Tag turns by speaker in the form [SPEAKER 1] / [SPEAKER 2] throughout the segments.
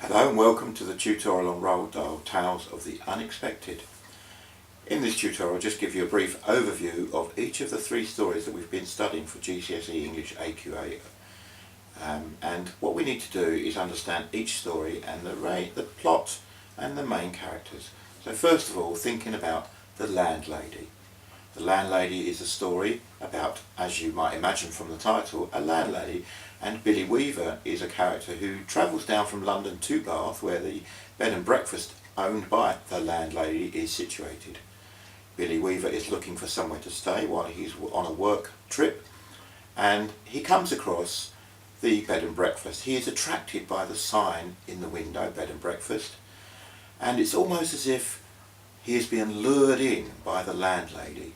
[SPEAKER 1] Hello and welcome to the tutorial on Roald Dahl Tales of the Unexpected. In this tutorial I'll just give you a brief overview of each of the three stories that we've been studying for GCSE English AQA. And what we need to do is understand each story and the plot and the main characters. So first of all, thinking about The Landlady. The Landlady is a story about, as you might imagine from the title, a landlady, and Billy Weaver is a character who travels down from London to Bath, where the bed and breakfast owned by the landlady is situated. Billy Weaver is looking for somewhere to stay while he's on a work trip, and he comes across the bed and breakfast. He is attracted by the sign in the window, bed and breakfast, and it's almost as if he is being lured in by the landlady.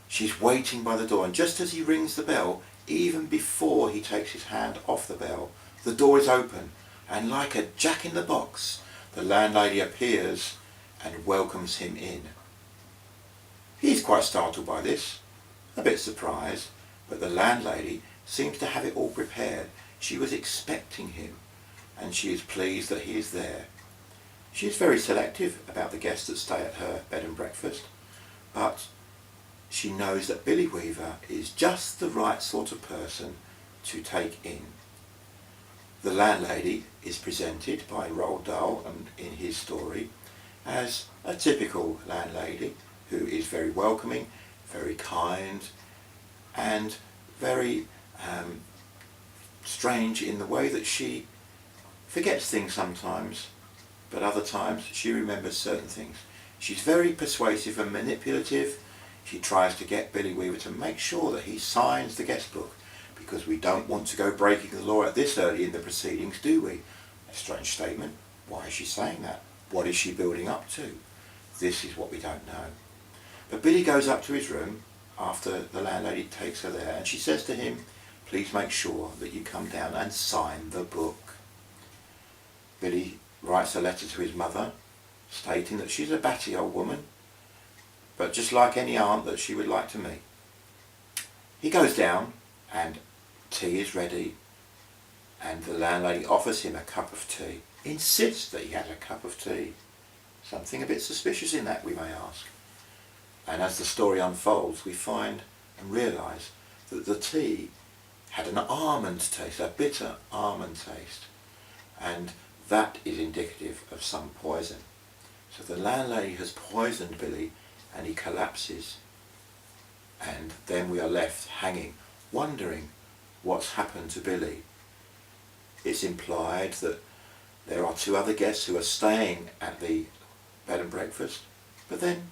[SPEAKER 1] She's waiting by the door, and just as he rings the bell, even before he takes his hand off the bell, the door is open, and like a jack-in-the-box, the landlady appears and welcomes him in. He's quite startled by this, a bit surprised, but the landlady seems to have it all prepared. She was expecting him, and she is pleased that he is there. She is very selective about the guests that stay at her bed and breakfast, but she knows that Billy Weaver is just the right sort of person to take in. The landlady is presented by Roald Dahl and in his story as a typical landlady who is very welcoming, very kind, and very strange in the way that she forgets things sometimes, but other times she remembers certain things. She's very persuasive and manipulative. She tries to get Billy Weaver to make sure that he signs the guest book, because we don't want to go breaking the law at this early in the proceedings, do we? A strange statement. Why is she saying that? What is she building up to? This is what we don't know. But Billy goes up to his room after the landlady takes her there, and she says to him, "Please make sure that you come down and sign the book." Billy writes a letter to his mother stating that she's a batty old woman, but just like any aunt that she would like to meet. He goes down and tea is ready, and the landlady offers him a cup of tea, insists that he has a cup of tea. Something a bit suspicious in that, we may ask. And as the story unfolds, we find and realise that the tea had an almond taste, a bitter almond taste, and that is indicative of some poison. So the landlady has poisoned Billy, and he collapses, and then we are left hanging, wondering what's happened to Billy. It's implied that there are two other guests who are staying at the bed and breakfast, but then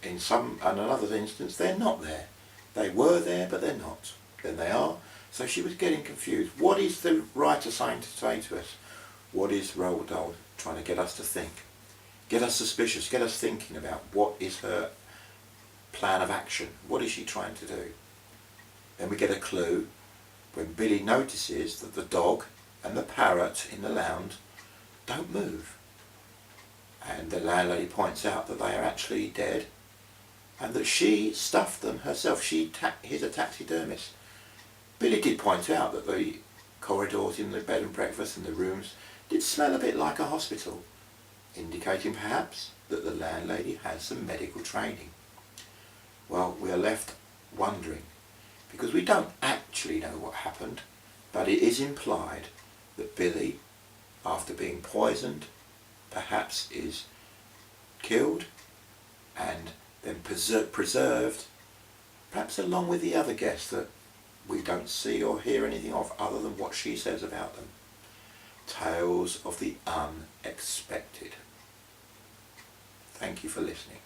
[SPEAKER 1] in another instance they're not there. They were there but they're not. Then they are. So she was getting confused. What is the writer trying to say to us? What is Roald Dahl trying to get us to think? Get us suspicious, get us thinking about what is her plan of action. What is she trying to do? Then we get a clue when Billy notices that the dog and the parrot in the lounge don't move. And the landlady points out that they are actually dead, and that she stuffed them herself. He's a taxidermist. Billy did point out that the corridors in the bed and breakfast and the rooms did smell a bit like a hospital, indicating perhaps that the landlady has some medical training. Well, we are left wondering, because we don't actually know what happened, but it is implied that Billy, after being poisoned, perhaps is killed and then preserved, perhaps along with the other guests that we don't see or hear anything of other than what she says about them. Tales of the unexpected. Thank you for listening.